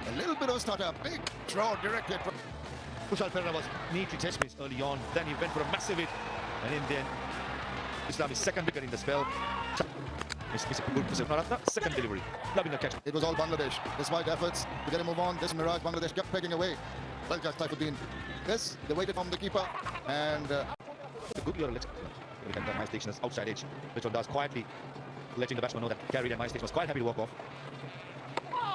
A little bit of stutter, big draw directed. Kushal Perera was neatly test space early on, then he went for a massive hit, and in the end, Islam is second wicket in the spell. It's a good second delivery, loving the catch. It was all Bangladesh. Despite efforts to get a move on, this Mirage Bangladesh kept pegging away. Well judged Saifuddin. This, they waited from the keeper, and a good year. Look at the My Station's outside edge, which one does quietly, letting the batsman know that Carried and My Station was quite happy to walk off.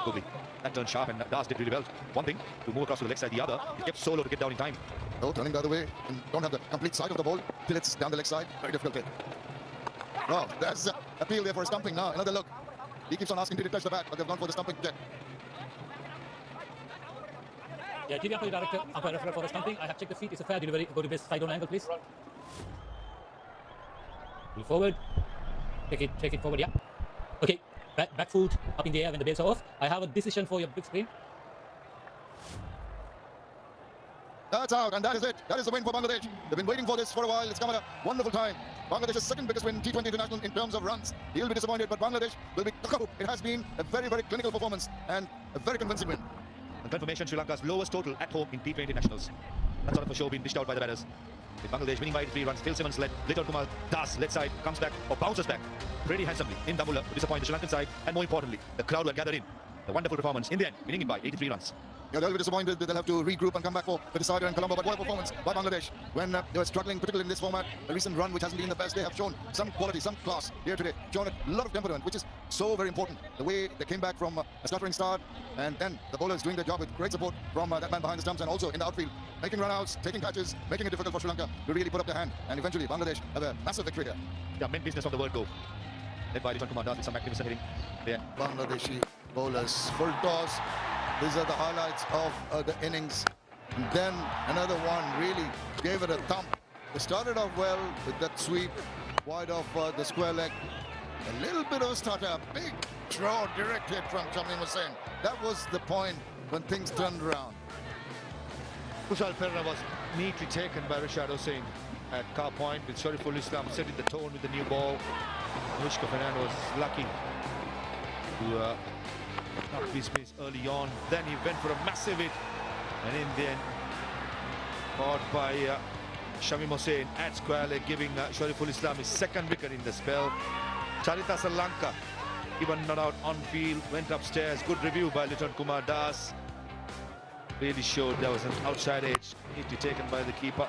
Googly. That turned sharp, and Das did really well. One thing, to move across to the leg side, the other, he kept so low to get down in time. oh, turning the other way, and don't have the complete side of the ball till it's down the leg side. Very difficult hit. Oh, there's appeal there for a stumping now. Another look. He keeps on asking, did it touch the bat? But they've gone for the stumping check. Yeah, TV umpire director, umpire referee for the stumping. I have checked the feet. It's a fair delivery. Go to base side on angle, please. Move forward. Take it forward, yeah. Okay, back foot up in the air when the bails are off. I have a decision for your big screen. That's out, and that is it. That is the win for Bangladesh. They've been waiting for this for a while. It's come at a wonderful time. Bangladesh's second biggest win, T20 International, in terms of runs. He'll be disappointed, but Bangladesh will be... It has been a very, very clinical performance and a very convincing win. And confirmation, Sri Lanka's lowest total at home in T20 Internationals. That sort of a show being dished out by the batters. With Bangladesh winning by 83 runs, Phil Simmons led, Liton Kumar Das led side, comes back or bounces back pretty handsomely in Dambulla to disappoint the Sri Lankan side, and more importantly, the crowd were gathered in. A wonderful performance in the end, winning it by 83 runs. Yeah, they'll be disappointed that they'll have to regroup and come back for the decider in Colombo. But what a performance by Bangladesh when they were struggling, particularly in this format. A recent run which hasn't been the best. They have shown some quality, some class here today. Shown a lot of temperament, which is so very important. The way they came back from a stuttering start, and then the bowlers doing their job with great support from that man behind the stumps, and also in the outfield, making run-outs, taking catches, making it difficult for Sri Lanka to really put up their hand. And eventually, Bangladesh have a massive victory here. Yeah, main business of the word go. Led by Liton Kumar Das with some magnificent hitting there. Bangladeshi bowlers, full toss. These are the highlights of the innings. And then another one really gave it a thump. They started off well with that sweep wide off the square leg. A little bit of stutter, big draw direct hit from Shamim Hussain. That was the point when things turned around. Kushal Perera was neatly taken by Rashad Hussain at car point, with Shariful Islam setting the tone with the new ball. Mishka Fernando was lucky to knock his pace early on. Then he went for a massive hit, and in the end, caught by Shamim Hussain at square leg, giving Shariful Islam his second wicket in the spell. Charita Salanka, even not out on field, went upstairs. Good review by Liton Kumar Das. Really showed there was an outside edge neatly taken by the keeper.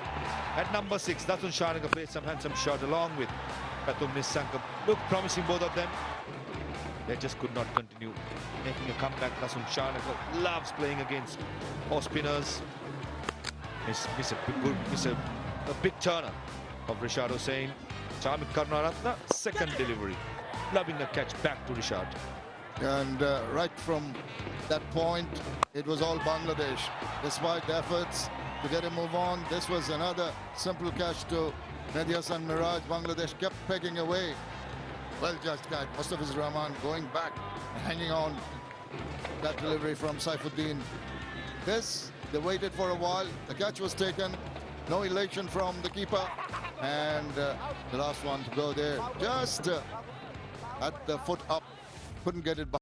At number 6, Dasun Shanaka played some handsome shot along with Pathum Nissanka. Looked promising, both of them. They just could not continue making a comeback. Dasun Shanaka loves playing against off spinners. Miss a big turner of Rashad Hussain. Charmik Karunaratne, second delivery. Loving the catch back to Rashad. And right from that point, it was all Bangladesh. Despite the efforts to get a move on, this was another simple catch to Mehdi Hasan Mirage. Bangladesh kept pegging away. Well judged catch. Mustafiz Rahman going back, hanging on. That delivery from Saifuddin. This, they waited for a while. The catch was taken. No elation from the keeper. And the last one to go there, just at the foot up. Couldn't get it back.